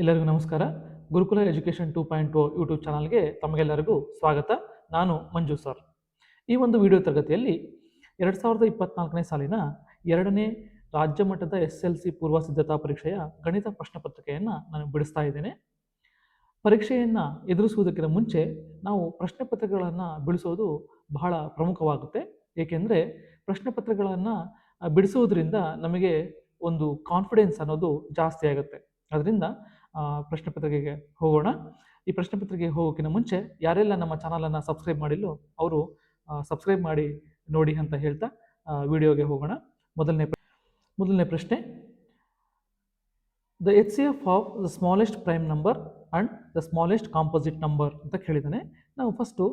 ಎಲ್ಲರಿಗೂ ನಮಸ್ಕಾರ. ಗುರುಕುಲ education 2.0 YouTube ಚಾನಲ್ಗೆ ತಮಗೆಲ್ಲರಿಗೂ ಸ್ವಾಗತ. ನಾನು ಮಂಜು ಸರ್. ಈ ಒಂದು ವಿಡಿಯೋ ತರಗತಿಯಲ್ಲಿ 2024ನೇ ಸಾಲಿನ 2ನೇ ರಾಜ್ಯ ಮಟ್ಟದ SLC ಪೂರ್ವ ಸಿದ್ಧತಾ ಪರೀಕ್ಷೆಯ ಗಣಿತ ಪ್ರಶ್ನೆ ಪತ್ರಿಕೆಯನ್ನು ನಾನು ಬಿಡಿಸ್ತಾ ಇದ್ದೇನೆ. ಪರೀಕ್ಷೆಯನ್ನು ಎದುರಿಸುವುದಕ್ಕಿಂತ ಮುಂಚೆ ನಾವು ಪ್ರಶ್ನೆ ಪತ್ರಿಕೆಗಳನ್ನು ಬಿಡಿಸೋದು ಬಹಳ ಪ್ರಮುಖವಾಗುತ್ತೆ. ಏಕೆಂದರೆ ಪ್ರಶ್ನೆ ಪತ್ರಿಕೆಗಳನ್ನು ಬಿಡಿಸುವುದರಿಂದ ನಮಗೆ ಒಂದು ಕಾನ್ಫಿಡೆನ್ಸ್ ಅನ್ನೋದು ಜಾಸ್ತಿ ಆಗುತ್ತೆ. ಅದರಿಂದ ಪ್ರಶ್ನೆ ಪತ್ರಿಕೆಗೆ ಹೋಗೋಣ. ಈ ಪ್ರಶ್ನೆ ಪತ್ರಿಕೆಗೆ ಹೋಗೋಕ್ಕಿಂತ ಮುಂಚೆ ಯಾರೆಲ್ಲ ನಮ್ಮ ಚಾನಲನ್ನು ಸಬ್ಸ್ಕ್ರೈಬ್ ಮಾಡಿಲ್ಲೋ ಅವರು ಸಬ್ಸ್ಕ್ರೈಬ್ ಮಾಡಿ ನೋಡಿ ಅಂತ ಹೇಳ್ತಾ ವಿಡಿಯೋಗೆ ಹೋಗೋಣ. ಮೊದಲನೇ ಪ್ರಶ್ನೆ, the HCF of the smallest prime number and the smallest composite number ಅಂತ ಕೇಳಿದ್ದಾನೆ. ನಾವು ಫಸ್ಟು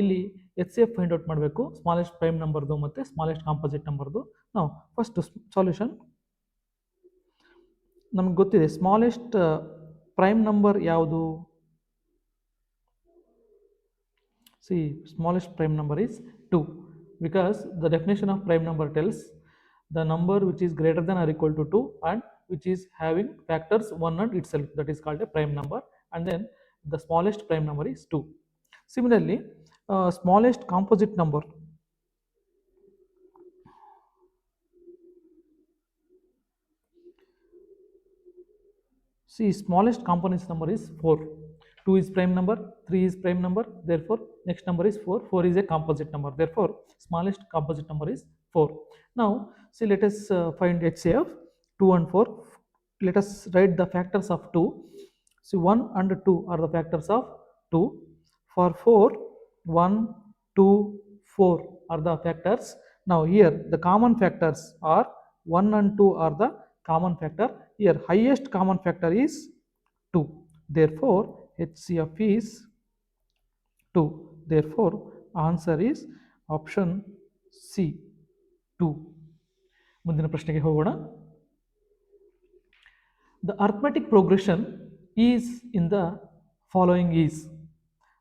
ಇಲ್ಲಿ HCF ಫೈಂಡ್ ಔಟ್ ಮಾಡಬೇಕು, ಸ್ಮಾಲೆಸ್ಟ್ ಪ್ರೈಮ್ ನಂಬರ್ದು ಮತ್ತು ಸ್ಮಾಲೆಸ್ಟ್ ಕಾಂಪೋಸಿಟ್ ನಂಬರ್ದು. ನಾವು ಫಸ್ಟು ಸಾಲ್ಯೂಷನ್ ನಮಗೆ ಗೊತ್ತಿದೆ. ಸ್ಮಾಲೆಸ್ಟ್ ಪ್ರೈಮ್ ನಂಬರ್ ಯಾವುದು? Smallest prime number is 2, because the definition of prime number tells the number which is greater than or equal to 2 and which is having factors 1 and itself, that is called a prime number, and then the smallest prime number is 2. Similarly, smallest composite number, smallest component number is 4. 2 is prime number, 3 is prime number, therefore next number is 4. 4 is a composite number, therefore smallest composite number is 4. Now let us find HCF 2 and 4. Let us write the factors of 2. 1 and 2 are the factors of 2. For 4, 1, 2, 4 are the factors. Now here the common factors are 1 and 2 are the common factor. Here highest common factor is 2, therefore HCF is 2. Therefore answer is option C, 2. ಮುಂದಿನ ಪ್ರಶ್ನೆಗೆ ಹೋಗೋಣ. The arithmetic progression is in the following is.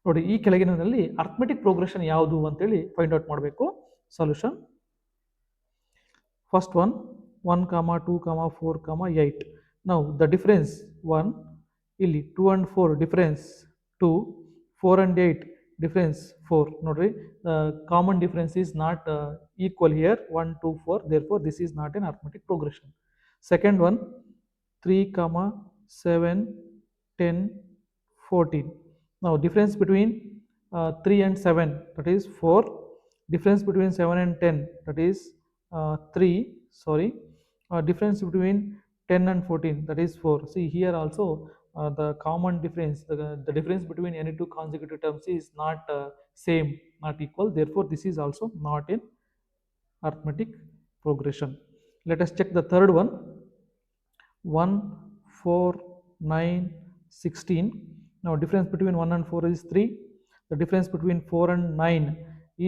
ನೋಡಿ, ಈ ಕೆಳಗಿನಲ್ಲಿ arithmetic progression ಯಾವುದು ಅಂತೇಳಿ find out ಮಾಡಬೇಕು. Solution first one 1, 2, 4, 8. ನಾವು the difference 1, ಇಲ್ಲಿ 2 and 4 ಡಿಫರೆನ್ಸ್ 2, 4 and 8 ಡಿಫರೆನ್ಸ್ 4. ನೋಡ್ರಿ, common difference is not equal here 1, 2, 4, therefore this is not an arithmetic progression. Second one 3, 7, 10, 14. Now difference between 3 and 7, that is 4. Difference between 7 and 10, that is 3. Sorry, difference between 10 and 14, that is 4. See here also the common difference, the difference between any two consecutive terms is not same, not equal, therefore this is also not in arithmetic progression. Let us check the third one. 1, 4, 9, 16. Now difference between 1 and 4 is 3. The difference between 4 and 9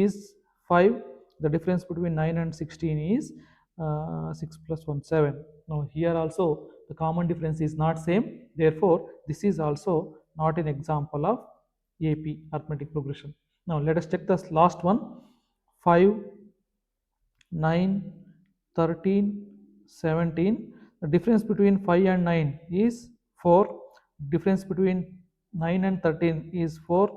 is 5. The difference between 9 and 16 is 6 plus 1, 7. Now here also the common difference is not same, therefore this is also not an example of AP, arithmetic progression. Now let us check the last one. 5, 9, 13, 17. The difference between 5 and 9 is 4. Difference between 9 and 13 is 4.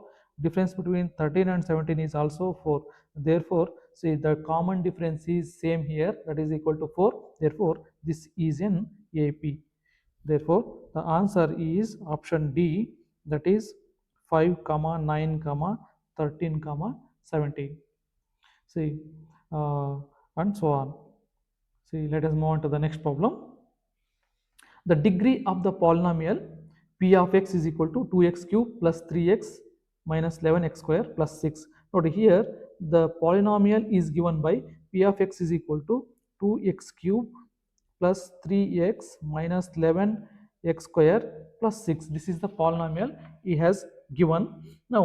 Difference between 13 and 17 is also 4. Therefore, see the common difference is same here, that is equal to 4. Therefore, this is an AP. Therefore, the answer is option D, that is 5, 9, 13, 17. See, and so on. See, let us move on to the next problem. The degree of the polynomial p of x is equal to 2x cube plus 3x minus 11x square plus 6. Note here the polynomial is given by p of x is equal to 2x cube plus 3x minus 11x square plus 6. This is the polynomial he has given. Now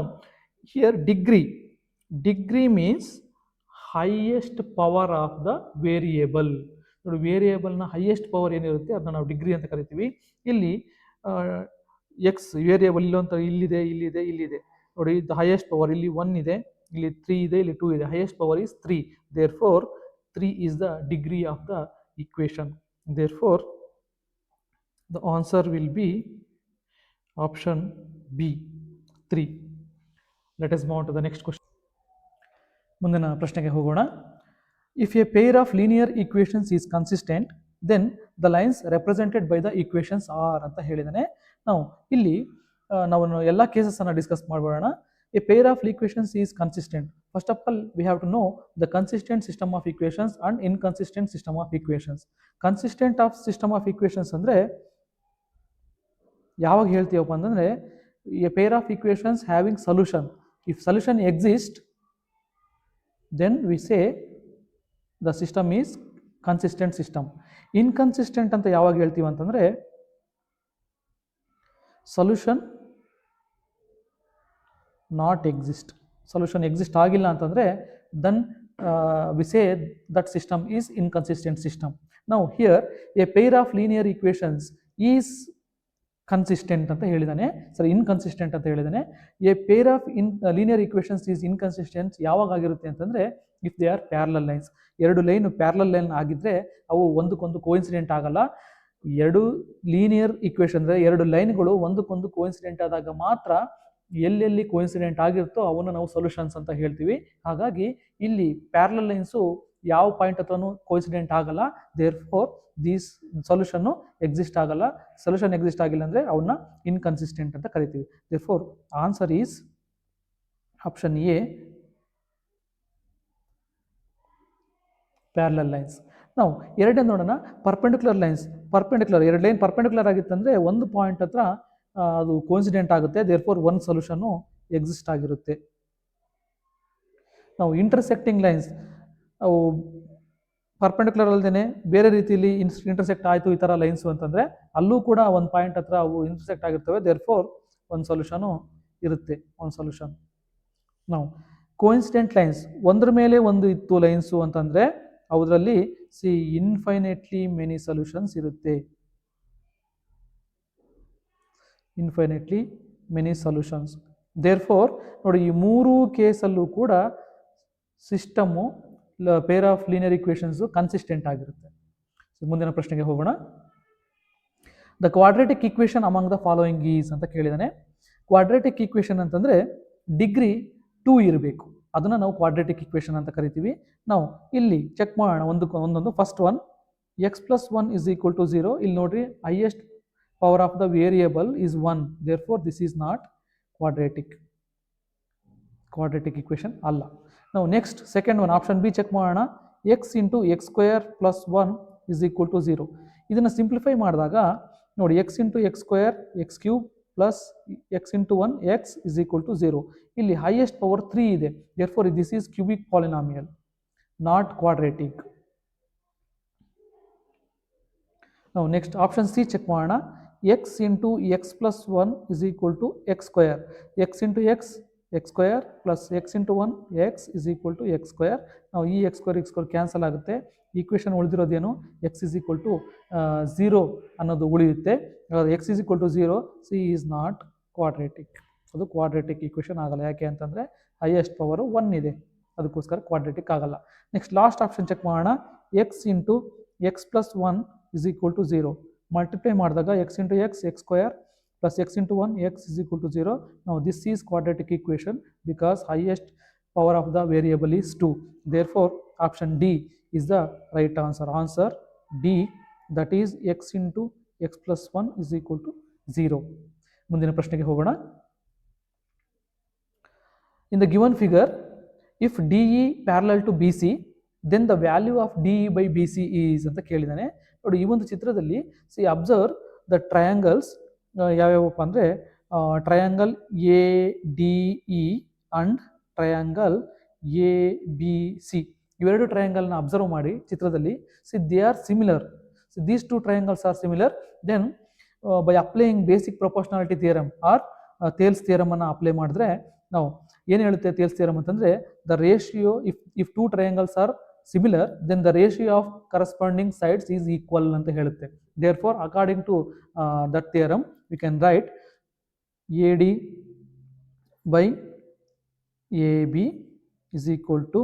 here degree means highest power of the variable. ನೋಡಿ, ವೇರಿಯೇಬಲ್ನ highest power ಏನಿರುತ್ತೆ ಅದನ್ನ ನಾವು degree ಅಂತ ಕರಿತೀವಿ. ಇಲ್ಲಿ X variable ಇಲ್ಲಿದೆ. ನೋಡಿ, ದ ಹೈಯೆಸ್ಟ್ ಪವರ್ ಇಲ್ಲಿ 1 ಇದೆ, ಇಲ್ಲಿ 3 ಇದೆ, ಇಲ್ಲಿ 2 ಇದೆ. Highest power is 3. Therefore 3 is the degree of the equation. Therefore the answer will be option B 3. Let us move on to the next question. ಮುಂದಿನ ಪ್ರಶ್ನೆಗೆ ಹೋಗೋಣ. If a pair of linear equations is consistent then the lines represented by the equations are ಅಂತ ಹೇಳಿದಾನೆ. ನಾವು ಇಲ್ಲಿ ನಾವು ಎಲ್ಲ ಕೇಸಸನ್ನು ಡಿಸ್ಕಸ್ ಮಾಡೋಣ. A pair of equations is consistent. First of all we have to know the consistent system of equations and inconsistent system of equations. Consistent of system of equations ಅಂದರೆ ಯಾವಾಗ ಹೇಳ್ತೀವಪ್ಪ ಅಂತಂದರೆ A pair of equations having solution. If solution exist then we say the system is consistent system. Inconsistent ಅಂತ ಯಾವಾಗ ಹೇಳ್ತೀವಿ ಅಂತಂದರೆ solution not exist. Solution exist ಆಗಿಲ್ಲ ಅಂತಂದರೆ then we say that system is inconsistent system. Now here a pair of linear equations is consistent ಅಂತ ಹೇಳಿದಾನೆ, ಸರಿ inconsistent ಅಂತ ಹೇಳಿದಾನೆ. A pair of linear equations is inconsistent ಯಾವಾಗ ಆಗಿರುತ್ತೆ ಅಂತಂದರೆ if they are parallel lines. ಎರಡು ಲೈನ್ ಪ್ಯಾರಲಲ್ ಲೈನ್ ಆಗಿದ್ದರೆ ಅವು ಒಂದಕ್ಕೊಂದು ಕೋಇನ್ಸಿಡೆಂಟ್ ಆಗಲ್ಲ. ಎರಡು ಲೀನಿಯರ್ ಈಕ್ವೇಷನ್ ಅಂದರೆ ಎರಡು ಲೈನ್ಗಳು ಒಂದಕ್ಕೊಂದು ಕೋಇನ್ಸಿಡೆಂಟ್ ಆದಾಗ ಮಾತ್ರ ಎಲ್ಲೆಲ್ಲಿ ಕೋಇನ್ಸಿಡೆಂಟ್ ಆಗಿರುತ್ತೋ ಅವನ್ನು ನಾವು ಸೊಲ್ಯೂಷನ್ಸ್ ಅಂತ ಹೇಳ್ತೀವಿ. ಹಾಗಾಗಿ ಇಲ್ಲಿ ಪ್ಯಾರಲಲ್ ಲೈನ್ಸು ಯಾವ ಪಾಯಿಂಟ್ ಹತ್ರನೂ ಕೋಇನ್ಸಿಡೆಂಟ್ ಆಗಲ್ಲ. Therefore these solution exist ಆಗಲ್ಲ. ಸೊಲ್ಯೂಷನ್ ಎಕ್ಸಿಸ್ಟ್ ಆಗಿಲ್ಲ ಅಂದರೆ ಅವನ್ನ ಇನ್ಕನ್ಸಿಸ್ಟೆಂಟ್ ಅಂತ ಕರಿತೀವಿ. Therefore answer is option A, parallel lines. ನಾವು ಎರಡೇ ನೋಡೋಣ. Perpendicular lines. ಪರ್ಪೆಂಡಿಕ್ಯುಲರ್ ಎರಡು ಲೈನ್ ಪರ್ಪೆಂಡಿಕ್ಯುಲರ್ ಆಗಿತ್ತಂದರೆ ಒಂದು ಪಾಯಿಂಟ್ ಹತ್ರ ಅದು ಕೋಇನ್ಸಿಡೆಂಟ್ ಆಗುತ್ತೆ. ದೇರ್ ಫೋರ್ ಒಂದು ಸೊಲ್ಯೂಷನ್ನು ಎಕ್ಸಿಸ್ಟ್ ಆಗಿರುತ್ತೆ. ನಾವು ಇಂಟರ್ಸೆಕ್ಟಿಂಗ್ ಲೈನ್ಸ್ ಅವು ಪರ್ಪೆಂಡಿಕ್ಯುಲರ್ ಅಲ್ಲದೇ ಬೇರೆ ರೀತಿಯಲ್ಲಿ ಇಂಟರ್ಸೆಕ್ಟ್ ಆಯಿತು ಈ ಥರ ಲೈನ್ಸು ಅಂತಂದರೆ ಅಲ್ಲೂ ಕೂಡ ಒಂದು ಪಾಯಿಂಟ್ ಹತ್ರ ಅವು ಇಂಟರ್ಸೆಕ್ಟ್ ಆಗಿರ್ತವೆ. ದೇರ್ ಫೋರ್ ಒಂದು ಸೊಲ್ಯೂಷನು ಇರುತ್ತೆ, ಒಂದು ಸೊಲ್ಯೂಷನ್. ನಾವು ಕೋಇನ್ಸಿಡೆಂಟ್ ಲೈನ್ಸ್ ಒಂದ್ರ ಮೇಲೆ ಒಂದು ಇತ್ತು ಲೈನ್ಸು ಅಂತಂದರೆ ಅದರಲ್ಲಿ ಇನ್ಫೈನೈಟ್ಲಿ ಮೆನಿ ಸೊಲ್ಯೂಷನ್ಸ್ ಇರುತ್ತೆ. Infinitely many solutions. Therefore ನೋಡಿ ಈ ಮೂರು ಕೇಸಲ್ಲೂ ಕೂಡ system pair of linear equations consistent ಆಗಿರುತ್ತೆ. ಮುಂದಿನ ಪ್ರಶ್ನೆಗೆ ಹೋಗೋಣ. The quadratic equation among the following is ಅಂತ ಕೇಳಿದಾನೆ. ಕ್ವಾಡ್ರಾಟಿಕ್ ಈಕ್ವೇಷನ್ ಅಂತಂದರೆ ಡಿಗ್ರಿ 2 ಇರಬೇಕು, ಅದನ್ನು ನಾವು ಕ್ವಾಡ್ರಾಟಿಕ್ ಈಕ್ವೇಷನ್ ಅಂತ ಕರಿತೀವಿ. ನಾವು ಇಲ್ಲಿ ಚೆಕ್ ಮಾಡೋಣ ಒಂದೊಂದು. First one x plus 1 is equal to 0. ಇಲ್ಲಿ ನೋಡ್ರಿ highest power of the variable is 1. Therefore this is not quadratic equation ಅಲ್ಲ. ನಾವು next second one option B check ಮಾಡೋಣ. X into x square plus 1 is equal to 0. ಇದನ್ನು simplify ಮಾಡಿದಾಗ ನೋಡಿ x into x square x cube plus x into 1 x is equal to 0. ಇಲ್ಲಿ highest power 3 ಇದೆ. Therefore this is cubic polynomial, not quadratic. ನಾವು next option C check ಮಾಡೋಣ. X into x plus 1 is equal to x square. X into x x square plus x into 1 x is equal to x square. ನಾವು ಈ x square cancel ಆಗುತ್ತೆ. Equation ಉಳಿದಿರೋದೇನು x is equal to 0 ಅನ್ನೋದು ಉಳಿಯುತ್ತೆ. X is equal to 0, C is not quadratic. ಅದು quadratic equation ಆಗಲ್ಲ. ಯಾಕೆ ಅಂತಂದರೆ ಹೈಯೆಸ್ಟ್ ಪವರು 1 ಇದೆ, ಅದಕ್ಕೋಸ್ಕರ ಕ್ವಾಡ್ರಾಟಿಕ್ ಆಗಲ್ಲ. ನೆಕ್ಸ್ಟ್ ಲಾಸ್ಟ್ ಆಪ್ಷನ್ ಚೆಕ್ ಮಾಡೋಣ. X into x plus 1 is equal to 0. Multiply ಮಾಡಿದಾಗ x into x x square plus x into 1 x is equal to 0. Now this is quadratic equation because highest power of the variable is 2. Therefore option D is the right answer. Answer D, that is x into x plus 1 is equal to 0. ಮುಂದಿನ ಪ್ರಶ್ನೆಗೆ ಹೋಗೋಣ. In the given figure, if DE parallel to BC, then the value of DE by BC is ಅಂತ ಕೇಳಿದಾನೆ. ನೋಡಿ ಈ ಒಂದು ಚಿತ್ರದಲ್ಲಿ see observe the triangles ಯಾವ್ಯಾವಪ್ಪ ಅಂದರೆ triangle A D E and triangle A B C. ಇವೆರಡು ಟ್ರಯಾಂಗಲ್ನ ಅಬ್ಸರ್ವ್ ಮಾಡಿ ಚಿತ್ರದಲ್ಲಿ. See they are similar. See these two triangles are similar. Then by applying basic proportionality theorem or Thales theorem apply ಮಾಡಿದ್ರೆ ನಾವು ಏನು ಹೇಳುತ್ತೆ ಥೇಲ್ಸ್ ಥಿಯರಮ್ ಅಂತಂದರೆ the ratio if two triangles are similar then the ratio of corresponding sides is equal ಅಂತ ಹೇಳುತ್ತೆ. Therefore according to that theorem we can write AD by AB is equal to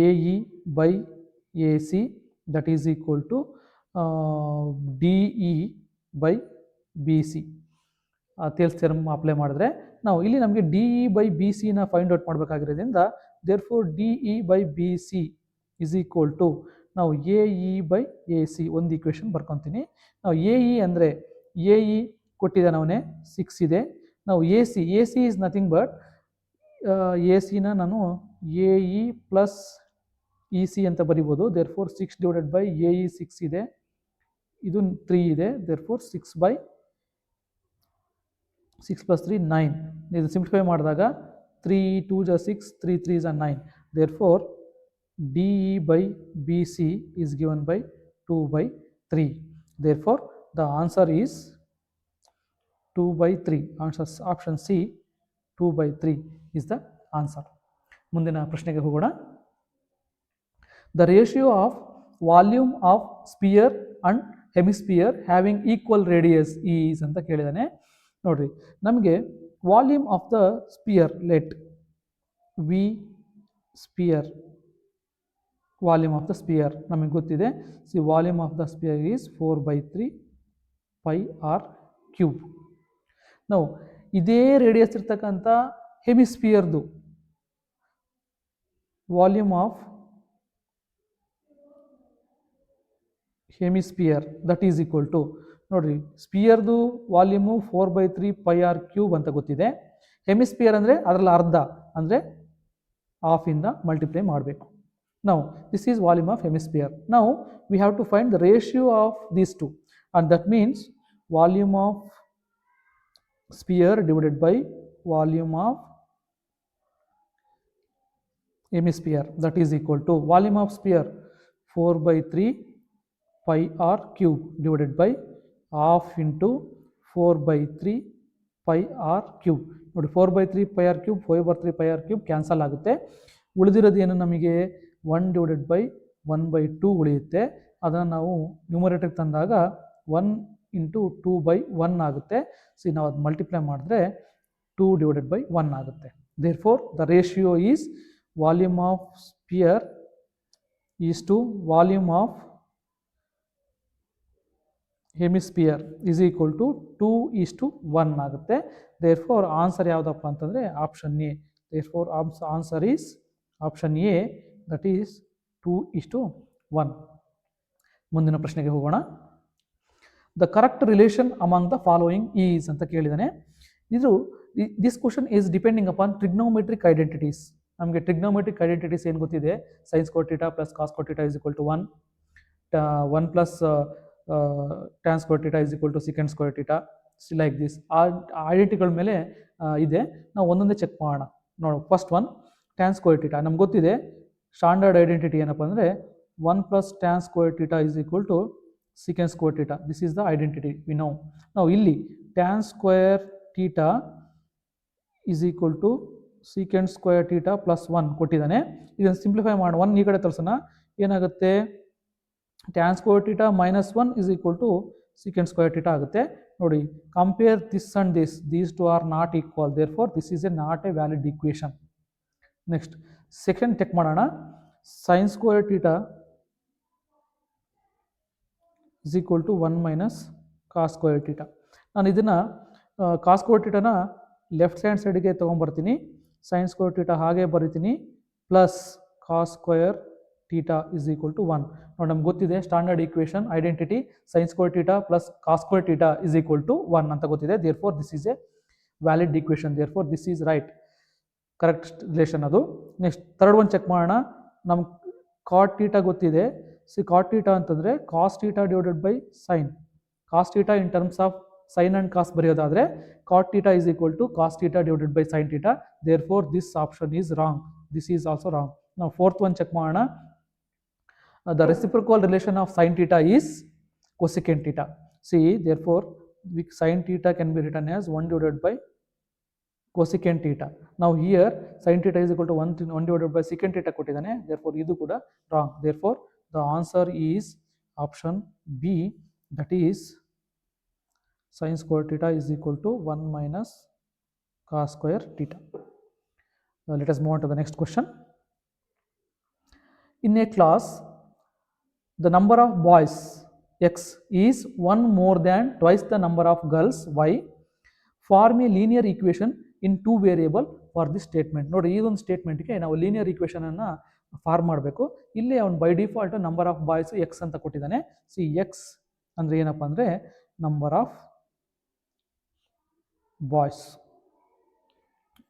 AE by AC, that is equal to DE by BC. Thales theorem apply ಮಾಡಿದ್ರೆ ನಾವು ಇಲ್ಲಿ ನಮಗೆ D E by B ಸಿನ find out ಮಾಡಬೇಕಾಗಿರೋದ್ರಿಂದ therefore D E by B C is equal to ನಾವು A E by A C ಒಂದು equation ಬರ್ಕೊತೀನಿ. ನಾವು ಎ ಇ ಅಂದರೆ ಎ ಇ ಕೊಟ್ಟಿದ್ದಾನೆ ಅವನೇ 6 ಇದೆ. ನಾವು A C is nothing but A ಸಿನ ನಾನು A E plus E C ಅಂತ ಬರಿಬೋದು. Therefore 6 divided by A E 6 ಇದೆ, ಇದು 3 ಇದೆ. Therefore 6 by 6 plus 3 9. ಇದು ಸಿಂಪ್ಲಿಫೈ ಮಾಡಿದಾಗ 3 2 ಜ 6, 3 3 ಜ 9. Therefore D E by B C is given by 2 by 3. Therefore the answer is 2 by 3. Option C 2 by 3 is the answer. ಮುಂದಿನ ಪ್ರಶ್ನೆಗೆ ಹೋಗೋಣ. The ratio of volume of sphere and hemisphere having equal radius is ಅಂತ ಕೇಳಿದಾನೆ. ನೋಡ್ರಿ, ನಮಗೆ volume of the sphere let V sphere volume of the sphere ನಮಗೆ ಗೊತ್ತಿದೆ. See volume of the sphere is 4 by 3 pi r cube. ನಾವು ಇದೇ radius ಇರ್ತಕ್ಕಂಥ ಹೆಮಿಸ್ಪಿಯರ್ದು volume of hemisphere that is equal to, ನೋಡ್ರಿ, ಸ್ಪಿಯರ್ದು volume 4 by 3 pi r cube ಅಂತ ಗೊತ್ತಿದೆ. ಹೆಮಿಸ್ಪಿಯರ್ ಅಂದರೆ ಅದರಲ್ಲಿ ಅರ್ಧ ಅಂದರೆ ಹಾಫಿಂದ ಮಲ್ಟಿಪ್ಲೈ ಮಾಡಬೇಕು. ನಾವು this is volume of hemisphere. ನಾವು we have to find the ratio of these two, and that means volume of sphere divided by volume of hemisphere that is equal to volume of sphere 4 by 3 pi r cube divided by half into 4 by 3 pi r cube. ನೋಡಿ, 4 by 3 pi r cube 4 by 3 pi r cube cancel ಆಗುತ್ತೆ. ಉಳಿದಿರೋದು ಏನು ನಮಗೆ 1 divided by 1 by 2 ಉಳಿಯುತ್ತೆ. ಅದನ್ನು ನಾವು numerator ತಂದಾಗ 1 into 2 by 1 ಆಗುತ್ತೆ. ಸಿ ನಾವು ಅದು ಮಲ್ಟಿಪ್ಲೈ ಮಾಡಿದ್ರೆ 2 divided by 1 ಆಗುತ್ತೆ. Therefore the ratio is volume of sphere is to volume of hemisphere is equal to 2:1 ಆಗುತ್ತೆ. ದೇರ್ ಫೋರ್ ಆನ್ಸರ್ ಯಾವುದಪ್ಪ ಅಂತಂದರೆ option A. Therefore answer is option A, that is 2:1. ಮುಂದಿನ ಪ್ರಶ್ನೆಗೆ ಹೋಗೋಣ. The correct relation among the following is ಅಂತ ಕೇಳಿದಾನೆ. ಇದು this question is depending upon trigonometric identities. ನಮಗೆ ಟ್ರಿಗ್ನೋಮೆಟ್ರಿಕ್ ಐಡೆಂಟಿಟೀಸ್ ಏನು ಗೊತ್ತಿದೆ? Sine square theta plus cos square theta is equal to 1, 1 plus tan square theta is equal to second square theta, like this. ಆ ಐಡೆಂಟಿಟಿಗಳ ಮೇಲೆ ಇದೆ. ನಾವು ಒಂದೊಂದೇ check ಮಾಡೋಣ. ನೋಡು, first one tan square theta ನಮ್ಗೆ ಗೊತ್ತಿದೆ. ಸ್ಟ್ಯಾಂಡರ್ಡ್ ಐಡೆಂಟಿಟಿ ಏನಪ್ಪ ಅಂದರೆ 1 plus tan square theta is equal to secant square theta. This is the identity we know. Now ಇಲ್ಲಿ tan square theta is equal to secant square theta plus 1 ಕೊಟ್ಟಿದ್ದಾನೆ. ಇದನ್ನು simplify ಮಾಡಿ 1 ಈ ಕಡೆ ತರಿಸೋಣ. ಏನಾಗುತ್ತೆ? tan square theta minus 1 is equal to secant square theta ಆಗುತ್ತೆ. ನೋಡಿ, compare this and this. These two are not equal. Therefore, this is not a valid equation. Next, second check ಮಾಡೋಣ. sin square theta is equal to 1 minus cos square theta. ನಾನು ಇದನ್ನು cos square theta ನ left hand ಸೈಡ್ಗೆ ತೊಗೊಂಬರ್ತೀನಿ. sin square theta ಹಾಗೆ ಬರಿತೀನಿ, plus cos square theta is equal to 1. ನೋಡಿ, ನಮ್ಗೆ ಗೊತ್ತಿದೆ standard equation identity sin square theta plus cos square theta is equal to 1 ಅಂತ ಗೊತ್ತಿದೆ. therefore this is a valid equation. therefore this is right, correct relation ಅದು. Next third one check ಮಾಡೋಣ. ನಮ್ಗೆ cot theta ಗೊತ್ತಿದೆ. C cot theta ಅಂತಂದರೆ cos theta divided by sin. cos theta in terms of sin and cos ಬರೆಯೋದಾದರೆ cot theta is equal to cos theta divided by sin theta. therefore this option is wrong. this is also wrong. ನಾವು fourth one check ಮಾಡೋಣ. the reciprocal relation of sin theta is cosecant theta. see therefore sin theta can be written as 1 divided by cosecant theta. now here sin theta is equal to 1 divided by secant theta ಕೊಟ್ಟಿದ್ದಾನೆ. therefore ಇದು ಕೂಡ wrong. therefore the answer is option B, that is sin square theta is equal to 1 minus cos square theta. Let us move on to the next question. In a class, the number of boys x is 1 more than twice the number of girls y. Form a linear equation in two variable for this statement. ನೋಡಿ, ಈ ಒಂದು ಸ್ಟೇಟ್ಮೆಂಟ್ಗೆ ನಾವು linear ಈಕ್ವೇಷನನ್ನು form ಮಾಡಬೇಕು. ಇಲ್ಲಿ ಅವನು by default number of boys x ಅಂತ ಕೊಟ್ಟಿದ್ದಾನೆ. See x ಅಂದರೆ ಏನಪ್ಪ ಅಂದರೆ ನಂಬರ್ ಆಫ್ ಬಾಯ್ಸ್,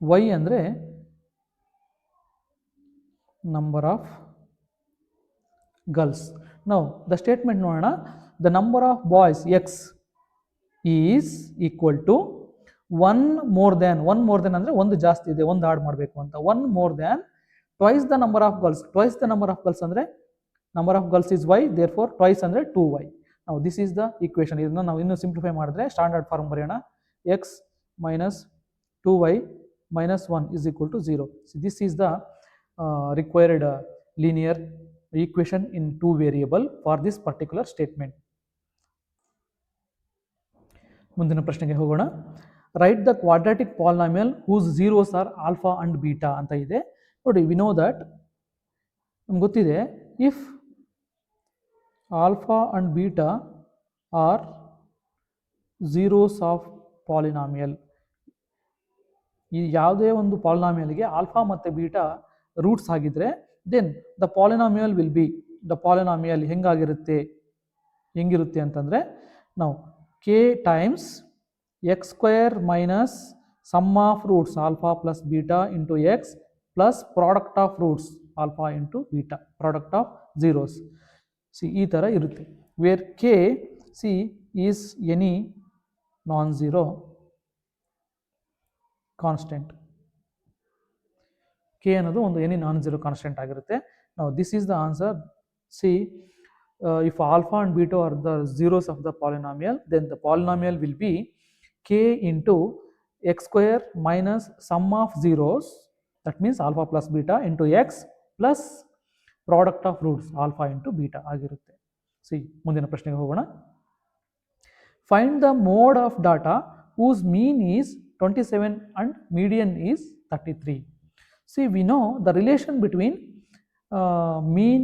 ವೈ ಅಂದರೆ ನಂಬರ್ ಆಫ್ ಗರ್ಲ್ಸ್. ನಾವು ದ ಸ್ಟೇಟ್ಮೆಂಟ್ ನೋಡೋಣ. The number of boys x is equal to one more than ಅಂದರೆ ಒಂದು ಜಾಸ್ತಿ ಇದೆ, ಒಂದು ಆಡ್ ಮಾಡಬೇಕು ಅಂತ. One more than twice the number of girls. Twice the number of girls ಅಂದರೆ number of girls is y, therefore twice ಅಂದರೆ 2y. ನಾವು ದಿಸ್ ಈಸ್ ದ ಈಕ್ವೇಷನ್. ಇದನ್ನು ನಾವು ಇನ್ನೂ ಸಿಂಪ್ಲಿಫೈ ಮಾಡಿದ್ರೆ ಸ್ಟ್ಯಾಂಡರ್ಡ್ ಫಾರ್ಮ್ ಬರೆಯೋಣ. X minus 2y minus 1 is equal to 0. So this is the required linear equation in two variable for this particular statement. ಮುಂದಿನ ಪ್ರಶ್ನೆಗೆ ಹೋಗೋಣ. Write the quadratic polynomial whose zeros are alpha and beta ಅಂತ ಇದೆ. ನೋಡಿ, we know that, ನಮ್ಗೆ ಗೊತ್ತಿದೆ, if alpha and beta are zeros of polynomial, ಈ ಯಾವುದೇ ಒಂದು ಪಾಲಿನಾಮಿಯಲ್ಗೆ ಆಲ್ಫಾ ಮತ್ತು ಬೀಟಾ ರೂಟ್ಸ್ ಆಗಿದ್ರೆ then the polynomial will be, the polynomial ಹೆಂಗಿರುತ್ತೆ ಅಂತಂದರೆ, ನಾವು k times x square minus sum of roots alpha plus beta into x plus product of roots alpha into beta, product of zeros. See ಈ ಥರ ಇರುತ್ತೆ. Where k c is any non zero constant. K ಅನ್ನೋದು ಒಂದು any non zero constant ಆಗಿರುತ್ತೆ. ನಾವು this is the answer. See if alpha and beta are the zeros of the polynomial, then the polynomial will be k into x square minus sum of zeros, that means alpha plus beta into x plus product of roots alpha into beta ಆಗಿರುತ್ತೆ. See ಮುಂದಿನ ಪ್ರಶ್ನೆಗೆ ಹೋಗೋಣ. Find the mode of data whose mean is 27 and median is 33. See, we know the relation between mean,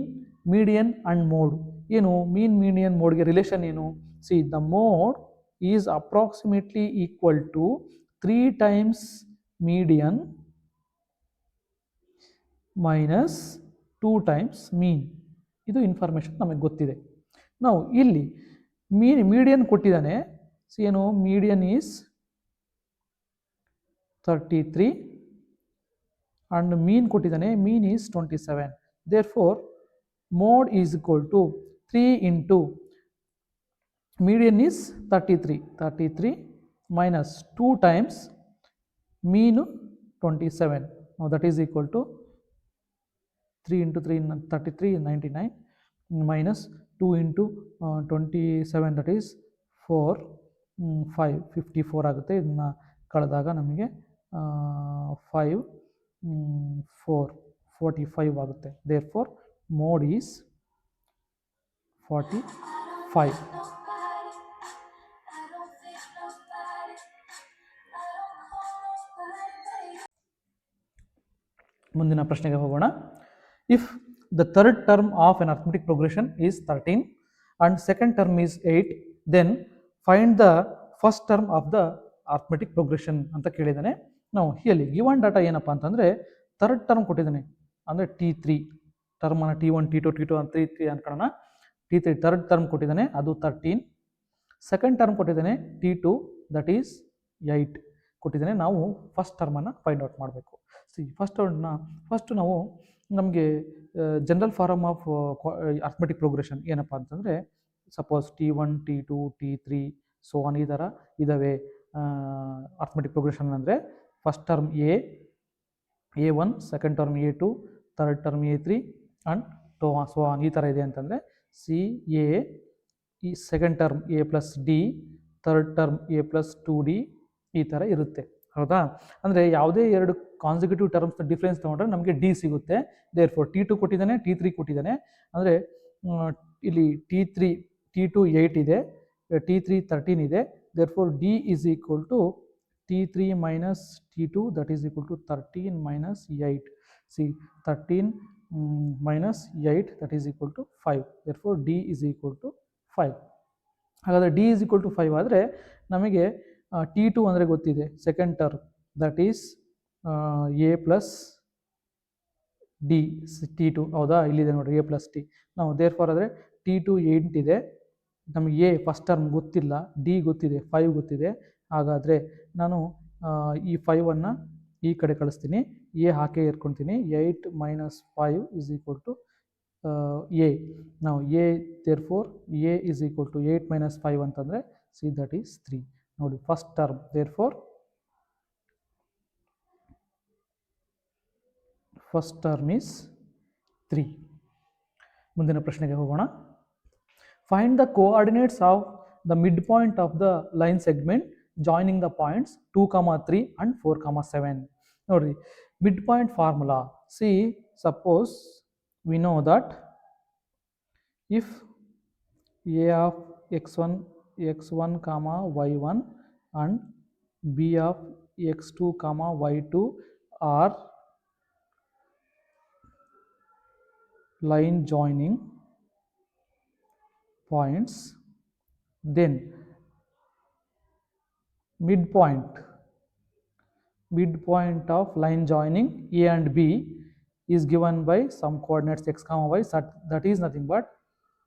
median and mode. ಏನು mean, median, mode ಗೆ relation ಏನು? See, the mode is approximately equal to 3 times median minus 2 times mean. ಇದು information ನಮಗೆ ಗೊತ್ತಿದೆ. ನಾವು ಇಲ್ಲಿ median ಕೊಟ್ಟಿದ್ದಾನೆ. So ಏನು, ಮೀಡಿಯನ್ ಈಸ್ 33 and mean ಕೊಟ್ಟಿದ್ದಾನೆ, mean is 27. Therefore, mode is equal to 3 into median is 33 minus 2 times mean 27. Now that is equal to 3 into 3 33 99 minus 2 into 27 that is 4 5 54 ಆಗುತ್ತೆ. ಇದನ್ನು ಕಳೆದಾಗ ನಮಗೆ 5 4 45 ಆಗುತ್ತೆ. Therefore, mode is 45. ಮುಂದಿನ ಪ್ರಶ್ನೆಗೆ ಹೋಗೋಣ. If the third term of an arithmetic progression is 13 and second term is 8, then find the first term of the arithmetic progression ಅಂತ ಕೇಳಿದ್ದಾನೆ. ನಾವು ಇಲ್ಲಿ ಗಿವನ್ ಡಾಟಾ ಏನಪ್ಪ ಅಂತಂದರೆ, ಥರ್ಡ್ ಟರ್ಮ್ ಕೊಟ್ಟಿದ್ದಾನೆ ಅಂದರೆ T3 ಟರ್ಮನ್ನು T1 T2 T2 ಅಂತ 3 ಅನ್ಕೊಳ್ಳೋಣ. T3 ಥರ್ಡ್ ಟರ್ಮ್ ಕೊಟ್ಟಿದ್ದಾನೆ, ಅದು 13. ಸೆಕೆಂಡ್ ಟರ್ಮ್ ಕೊಟ್ಟಿದ್ದಾನೆ T2, ದಟ್ ಈಸ್ 8 ಕೊಟ್ಟಿದ್ದಾನೆ. ನಾವು ಫಸ್ಟ್ ಟರ್ಮನ್ನು ಫೈಂಡ್ ಔಟ್ ಮಾಡಬೇಕು. ಫಸ್ಟ್ ನಾವು ನಮಗೆ general form of arithmetic progression ಏನಪ್ಪ ಅಂತಂದರೆ, suppose T1 T2 T3 so on ಈ ಥರ ಇದ್ದಾವೆ ಅರ್ಥಮೆಟಿಕ್ ಪ್ರೋಗ್ರೆಷನ್. ಅಂದರೆ first term A1, second term A2, third term A3 and so on ಈ ಥರ ಇದೆ ಅಂತಂದರೆ ಸಿ ಎ, ಈ second term A plus D, third term A plus 2D ಈ ಥರ ಇರುತ್ತೆ. ಹೌದಾ? ಅಂದರೆ ಯಾವುದೇ ಎರಡು ಕಾನ್ಸಿಕ್ಯೂಟಿವ್ ಟರ್ಮ್ಸ್ನ ಡಿಫ್ರೆನ್ಸ್ ತೊಗೊಂಡ್ರೆ ನಮಗೆ ಡಿ ಸಿಗುತ್ತೆ. ದೇರ್ಫೋರ್ T2 ಕೊಟ್ಟಿದ್ದಾನೆ, T3 ಕೊಟ್ಟಿದ್ದಾನೆ. ಅಂದರೆ ಇಲ್ಲಿ T2 8 ಇದೆ, T3 13 ಇದೆ. Therefore, D is equal to T3 minus T2, that is equal to 13 minus 8. See, 13 minus 8, that is equal to 5. Therefore, D is equal to 5. ಹಾಗಾದರೆ D is equal to 5 ಆದರೆ ನಮಗೆ T2 ಅಂದರೆ ಗೊತ್ತಿದೆ, second term, that is A plus D. T2 ಹೌದಾ, ಇಲ್ಲಿದೆ ನೋಡಿರಿ A plus T. ನಾವು there for ಆದರೆ T2 8 ಇದೆ, ನಮಗೆ ಎ ಫಸ್ಟ್ ಟರ್ಮ್ ಗೊತ್ತಿಲ್ಲ, ಡಿ ಗೊತ್ತಿದೆ, 5 ಗೊತ್ತಿದೆ. ಹಾಗಾದರೆ ನಾನು ಈ 5ಅನ್ನು ಈ ಕಡೆ ಕಳಿಸ್ತೀನಿ, ಎ ಹಾಕೇ ಇರ್ಕೊಳ್ತೀನಿ. 8 minus 5 is equal to A. ನಾವು A therefore A is equal to 8 minus 5 ಅಂತಂದರೆ ಸಿ ದಟ್ ಈಸ್ 3. ನೋಡಿ first term, therefore first term is 3. ಮುಂದಿನ ಪ್ರಶ್ನೆಗೆ ಹೋಗೋಣ. Find the coordinates of the mid point of the line segment joining the points 2, 3 and 4, 7. ನೋಡ್ರಿ mid point formula. See suppose we know that if A of x1 y1 and b of x2 y2 are line joining points, then midpoint of line joining A and B is given by some coordinates x, y, that is nothing but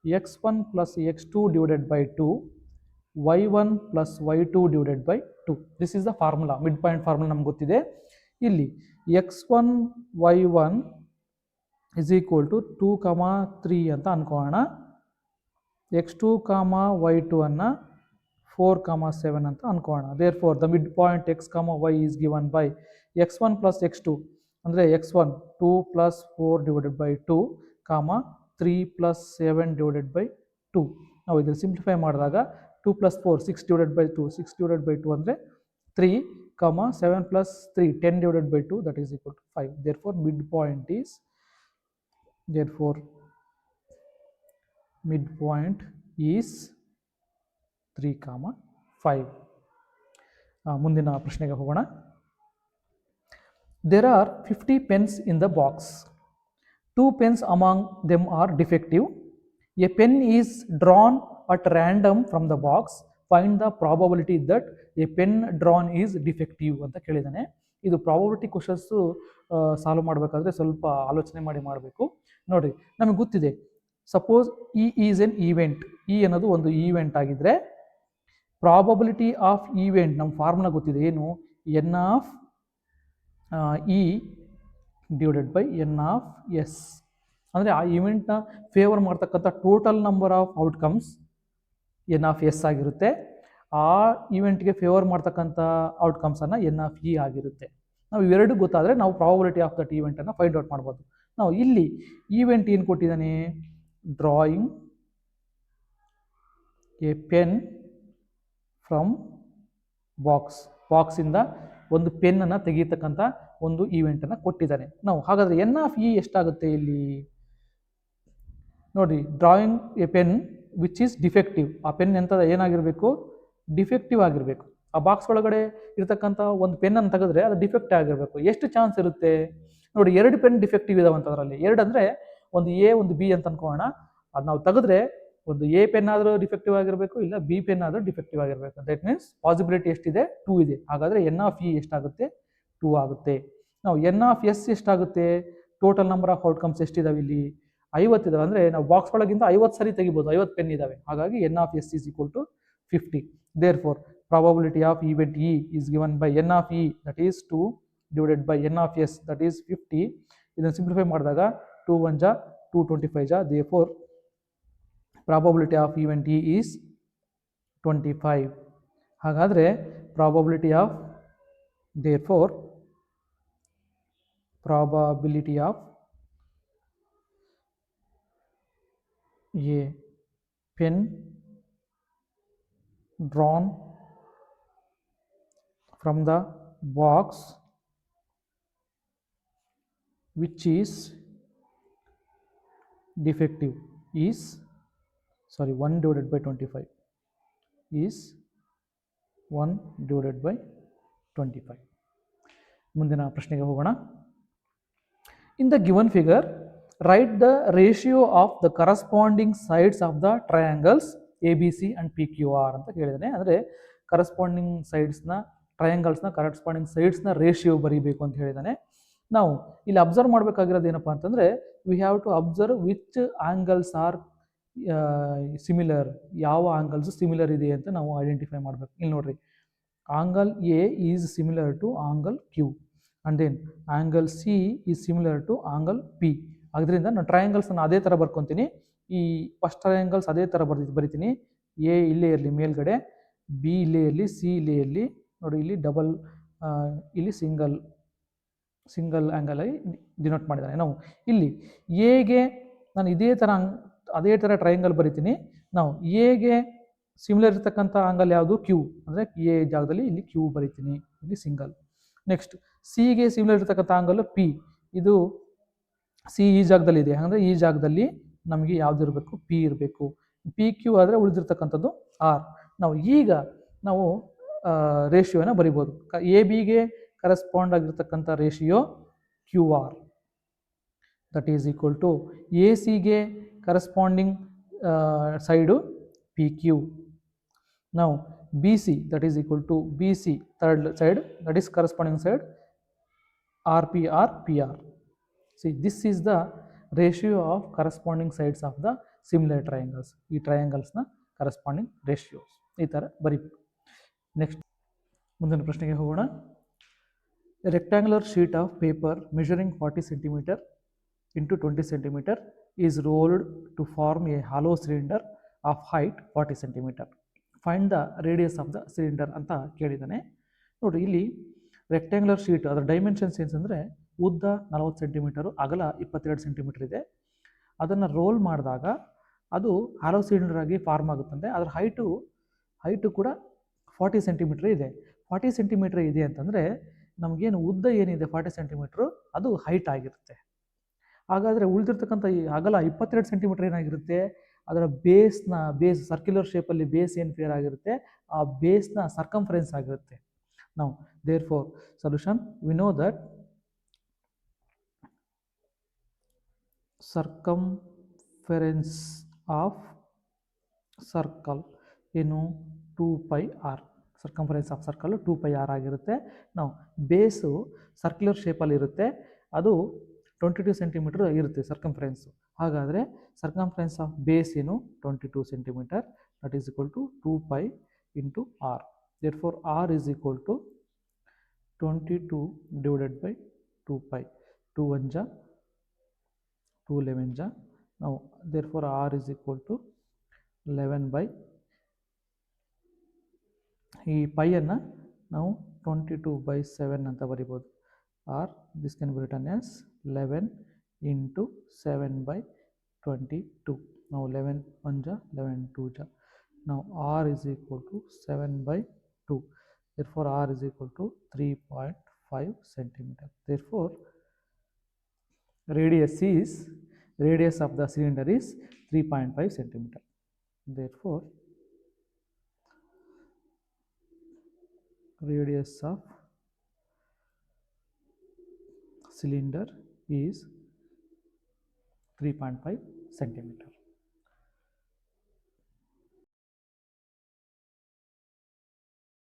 x1 plus x2 divided by 2, y1 plus y2 divided by 2. This is the formula, midpoint formula ನಮ್ಗೆ ಗೊತ್ತಿದೆ. ಇಲ್ಲಿ x1 y1 is equal to 2, 3 ಅಂತ ಅನ್ಕೋಣ. x2, y2 ಅನ್ನು 4, 7 ಅಂತ ಅನ್ಕೋಣ. Therefore the mid point x, y is given by x1 plus x2 ಅಂದರೆ x1 2 plus 4 divided by 2, 3 plus 7 divided by 2. ನಾವು ಇದನ್ನು ಸಿಂಪ್ಲಿಫೈ ಮಾಡಿದಾಗ 2 plus 4 6 divided by 2, 6 divided by 2 ಅಂದರೆ 3, 7 plus 3 10 divided by 2, that is equal to 5. Therefore midpoint is 3, 5. ಮುಂದಿನ ಪ್ರಶ್ನೆಗೆ ಹೋಗೋಣ. There are 50 pens in the box. 2 pens among them are defective. A pen is drawn at random from the box. Find the probability that a pen drawn is defective ಅಂತ ಕೇಳಿದ್ದಾನೆ. ಇದು probability questions solve ಮಾಡಬೇಕಾದ್ರೆ ಸ್ವಲ್ಪ ಆಲೋಚನೆ ಮಾಡಬೇಕು. ನೋಡಿರಿ, ನಮಗೆ ಗೊತ್ತಿದೆ, suppose E is an event. E ಅನ್ನೋದು ಒಂದು ಈವೆಂಟ್ ಆಗಿದ್ರೆ ಪ್ರಾಬಬಿಲಿಟಿ ಆಫ್ ಈವೆಂಟ್ ನಮ್ಮ ಫಾರ್ಮುಲಾ ಗೊತ್ತಿದೆ, ಏನು? N of E divided by n of S. ಅಂದರೆ ಆ ಈವೆಂಟ್ನ ಫೇವರ್ ಮಾಡ್ತಕ್ಕಂಥ total number of outcomes n of S ಆಗಿರುತ್ತೆ. ಆ ಈವೆಂಟ್ಗೆ ಫೇವರ್ ಮಾಡ್ತಕ್ಕಂಥ ಔಟ್ಕಮ್ಸನ್ನು ಎನ್ ಆಫ್ ಇ ಆಗಿರುತ್ತೆ. ನಾವು ಇವೆರಡು ಗೊತ್ತಾದರೆ ನಾವು ಪ್ರಾಬಬಿಲಿಟಿ ಆಫ್ ದಟ್ ಈವೆಂಟನ್ನು ಫೈಂಡ್ ಔಟ್ ಮಾಡ್ಬೋದು. ನಾವು ಇಲ್ಲಿ ಈವೆಂಟ್ ಏನು ಕೊಟ್ಟಿದ್ದಾನೆ? ಡ್ರಾಯಿಂಗ್ ಎ ಪೆನ್ ಫ್ರಮ್ ಬಾಕ್ಸಿಂದ ಒಂದು ಪೆನ್ನನ್ನು ತೆಗೀತಕ್ಕಂಥ ಒಂದು ಈವೆಂಟನ್ನು ಕೊಟ್ಟಿದ್ದಾನೆ. ನಾವು ಹಾಗಾದರೆ ಎನ್ ಆಫ್ ಇ ಎಷ್ಟಾಗುತ್ತೆ ಇಲ್ಲಿ? ನೋಡಿ, drawing a pen which is defective. ಆ ಪೆನ್ ಎಂತ ಏನಾಗಿರಬೇಕು? ಡಿಫೆಕ್ಟಿವ್ ಆಗಿರಬೇಕು. ಆ ಬಾಕ್ಸ್ ಒಳಗಡೆ ಇರತಕ್ಕಂಥ ಒಂದು ಪೆನ್ನನ್ನು ತೆಗೆದ್ರೆ ಅದು ಡಿಫೆಕ್ಟ್ ಆಗಿರಬೇಕು. ಎಷ್ಟು ಚಾನ್ಸ್ ಇರುತ್ತೆ? ನೋಡಿ, 2 ಪೆನ್ ಡಿಫೆಕ್ಟಿವ್ ಇದಾವೆ ಅಂತ. ಅದರಲ್ಲಿ 2 ಅಂದರೆ ಒಂದು ಎ ಒಂದು ಬಿ ಅಂತ ಅನ್ಕೋಣ. ಅದು ನಾವು ತೆಗೆದ್ರೆ ಒಂದು ಎ ಪೆನ್ ಆದರೂ ಡಿಫೆಕ್ಟಿವ್ ಆಗಿರಬೇಕು, ಇಲ್ಲ ಬಿ ಪೆನ್ ಆದರೂ ಡಿಫೆಕ್ಟಿವ್ ಆಗಿರಬೇಕು. ದಟ್ ಮೀನ್ಸ್ ಪಾಸಿಬಿಲಿಟಿ ಎಷ್ಟಿದೆ? 2 ಇದೆ. ಹಾಗಾದರೆ ಎನ್ ಆಫ್ ಇ ಎಷ್ಟಾಗುತ್ತೆ? 2 ಆಗುತ್ತೆ. ನಾವು ಎನ್ ಆಫ್ ಎಸ್ ಎಷ್ಟಾಗುತ್ತೆ? ಟೋಟಲ್ ನಂಬರ್ ಆಫ್ ಔಟ್ಕಮ್ಸ್ ಎಷ್ಟಿದಾವೆ ಇಲ್ಲಿ? 50 ಇದಾವೆ. ಅಂದರೆ ನಾವು ಬಾಕ್ಸ್ ಒಳಗಿಂದ 50 ಸರಿ ತೆಗಿಬೋದು, 50 ಪೆನ್ ಇದಾವೆ. ಹಾಗಾಗಿ n of S is equal to 50. Therefore probability of event E is given by n of E that is 2 divided by n of s that is 50. ಇದನ್ನು ಸಿಂಪ್ಲಿಫೈ ಮಾಡಿದಾಗ 2 1 ಜಾ 2 25 ಜಾ. therefore probability of event E is 25. ಹಾಗಾದರೆ probability of a pen drawn from the box which is defective is 1 divided by 25 is 1 divided by 25. ಮುಂದಿನ ಪ್ರಶ್ನೆಗೆ ಹೋಗೋಣ. In the given figure, write the ratio of the corresponding sides of the triangles ABC and PQR ಅಂತ ಕೇಳಿದ್ದಾನೆ. ಅಂದರೆ corresponding ಸೈಡ್ಸ್ನ ಟ್ರಯಾಂಗಲ್ಸ್ನ corresponding ಸೈಡ್ಸ್ನ ratio ಬರೀಬೇಕು ಅಂತ ಹೇಳಿದ್ದಾನೆ. ನಾವು ಇಲ್ಲಿ ಅಬ್ಸರ್ವ್ ಮಾಡಬೇಕಾಗಿರೋದು ಏನಪ್ಪ ಅಂತಂದರೆ we have to observe which angles are similar, ಯಾವ ಆಂಗಲ್ಸ್ ಸಿಮಿಲರ್ ಇದೆ ಅಂತ ನಾವು ಐಡೆಂಟಿಫೈ ಮಾಡಬೇಕು. ಇಲ್ಲಿ ನೋಡ್ರಿ, angle A is similar to angle Q and then angle C is similar to angle P. ಅದರಿಂದ ನಾನು ಟ್ರಯಾಂಗಲ್ಸನ್ನು ಅದೇ ಥರ ಬರ್ಕೊತೀನಿ. ಈ ಫಸ್ಟ್ ಟ್ರಯಾಂಗಲ್ಸ್ ಅದೇ ಥರ ಬರಿತೀನಿ. ಎ ಇಲ್ಲೇ ಇರಲಿ ಮೇಲ್ಗಡೆ, ಬಿ ಇಲ್ಲೇ ಇರಲಿ, ಸಿ ಇಲ್ಲೇ ಇರಲಿ. ನೋಡಿ ಇಲ್ಲಿ ಡಬಲ್, ಇಲ್ಲಿ ಸಿಂಗಲ್ ಆ್ಯಂಗಲ್ ಆಗಿ ಡಿನೋಟ್ ಮಾಡಿದ್ದಾನೆ. ನಾವು ಇಲ್ಲಿ ಎಗೆ ನಾನು ಅದೇ ಥರ ಟ್ರಯಾಂಗಲ್ ಬರಿತೀನಿ. ನಾವು ಎಗೆ ಸಿಮಿಲರ್ ಇರ್ತಕ್ಕಂಥ ಆಂಗಲ್ ಯಾವುದು? ಕ್ಯೂ. ಅಂದರೆ ಎ ಜಾಗದಲ್ಲಿ ಇಲ್ಲಿ ಕ್ಯೂ ಬರಿತೀನಿ, ಇಲ್ಲಿ ಸಿಂಗಲ್. ನೆಕ್ಸ್ಟ್ ಸಿಗೆ ಸಿಮಿಲರ್ ಇರ್ತಕ್ಕಂಥ ಆಂಗಲ್ ಪಿ. ಇದು ಸಿ ಈ ಜಾಗದಲ್ಲಿ ಇದೆ, ಅಂದರೆ ಈ ಜಾಗದಲ್ಲಿ ನಮಗೆ ಯಾವ್ದು ಇರಬೇಕು? ಪಿ ಇರಬೇಕು. ಪಿ ಕ್ಯೂ ಆದರೆ ಉಳಿದಿರ್ತಕ್ಕಂಥದ್ದು ಆರ್. ನಾವು ರೇಷಿಯೋನ ಬರಿಬೋದು. ಎ ಬಿಗೆ ಕರೆಸ್ಪಾಂಡ್ ಆಗಿರ್ತಕ್ಕಂಥ ratio Q R, that is equal to A ಸಿಗೆ ಕರೆಸ್ಪಾಂಡಿಂಗ್ ಸೈಡು ಪಿ ಕ್ಯೂ. ನಾವು B C that is equal to B C third side, that is corresponding side R P R P R. See this is the ratio of corresponding sides of the similar triangles. ಈ ಟ್ರಯಾಂಗಲ್ಸ್ನ corresponding ratios ಈ ಥರ ಬರೀಬೇಕು. Next ಮುಂದಿನ ಪ್ರಶ್ನೆಗೆ ಹೋಗೋಣ. A rectangular sheet of paper measuring 40 cm into 20 cm is rolled to form a hollow cylinder of height 40 cm. Find the radius of the cylinder ಅಂತ ಕೇಳಿದ್ದಾನೆ. ನೋಡಿರಿ, ಇಲ್ಲಿ ರೆಕ್ಟ್ಯಾಂಗ್ಯುಲರ್ ಶೀಟ್ ಅದರ ಡೈಮೆನ್ಷನ್ಸ್ ಏನಂದರೆ ಉದ್ದ 40 ಸೆಂಟಿಮೀಟರು, ಅಗಲ 22 ಸೆಂಟಿಮೀಟರ್ ಇದೆ. ಅದನ್ನು ರೋಲ್ ಮಾಡಿದಾಗ ಅದು ಹಾಲೋ ಸಿಲಿಂಡರ್ ಆಗಿ ಫಾರ್ಮ್ ಆಗುತ್ತಂತೆ. ಅದರ ಹೈಟು ಕೂಡ 40 ಸೆಂಟಿಮೀಟರ್ ಇದೆ. 40 ಸೆಂಟಿಮೀಟರ್ ಇದೆ ಅಂತಂದರೆ ನಮಗೇನು ಉದ್ದ ಏನಿದೆ 40 ಸೆಂಟಿಮೀಟ್ರು ಅದು ಹೈಟ್ ಆಗಿರುತ್ತೆ. ಹಾಗಾದರೆ ಉಳಿದಿರ್ತಕ್ಕಂಥ ಈ ಅಗಲ 22 ಸೆಂಟಿಮೀಟರ್ ಏನಾಗಿರುತ್ತೆ? ಅದರ ಬೇಸ್ ಸರ್ಕ್ಯುಲರ್ ಶೇಪಲ್ಲಿ ಬೇಸ್ ಏನು ಫೇರ್ ಆಗಿರುತ್ತೆ, ಆ ಬೇಸ್ನ ಸರ್ಕಂಫರೆನ್ಸ್ ಆಗಿರುತ್ತೆ. ನಾವು therefore solution we know that circumference of circle ಏನು 2πr. Circumference of circle 2πr ಆಗಿರುತ್ತೆ. ನಾವು ಬೇಸು ಸರ್ಕ್ಯುಲರ್ ಶೇಪಲ್ಲಿ ಇರುತ್ತೆ, ಅದು 22 ಸೆಂಟಿಮೀಟರ್ ಇರುತ್ತೆ ಸರ್ಕಂಫರೆನ್ಸು. ಹಾಗಾದರೆ ಸರ್ಕಂಫರೆನ್ಸ್ ಆಫ್ ಬೇಸ್ ಏನು 22 centimetre, that is equal to 2π into R. Therefore R is equal to 22 divided by 2π. 2 1 ಜಾ 2 11 ಜಾ. ನಾವು therefore R is equal to 11 by, ಈ ಪೈಯನ್ನು ನಾವು 22/7 ಅಂತ ಬರಿಬೋದು. Or this can be written as 11 into 7/22. ನಾವು 11 1 ಜಾ 11 2 ಜಾ. ನಾವು R is equal to 7/2. therefore r is equal to 3.5 centimeter. Therefore radius of the cylinder is 3.5 centimeter. Therefore radius of cylinder is 3.5 centimeter.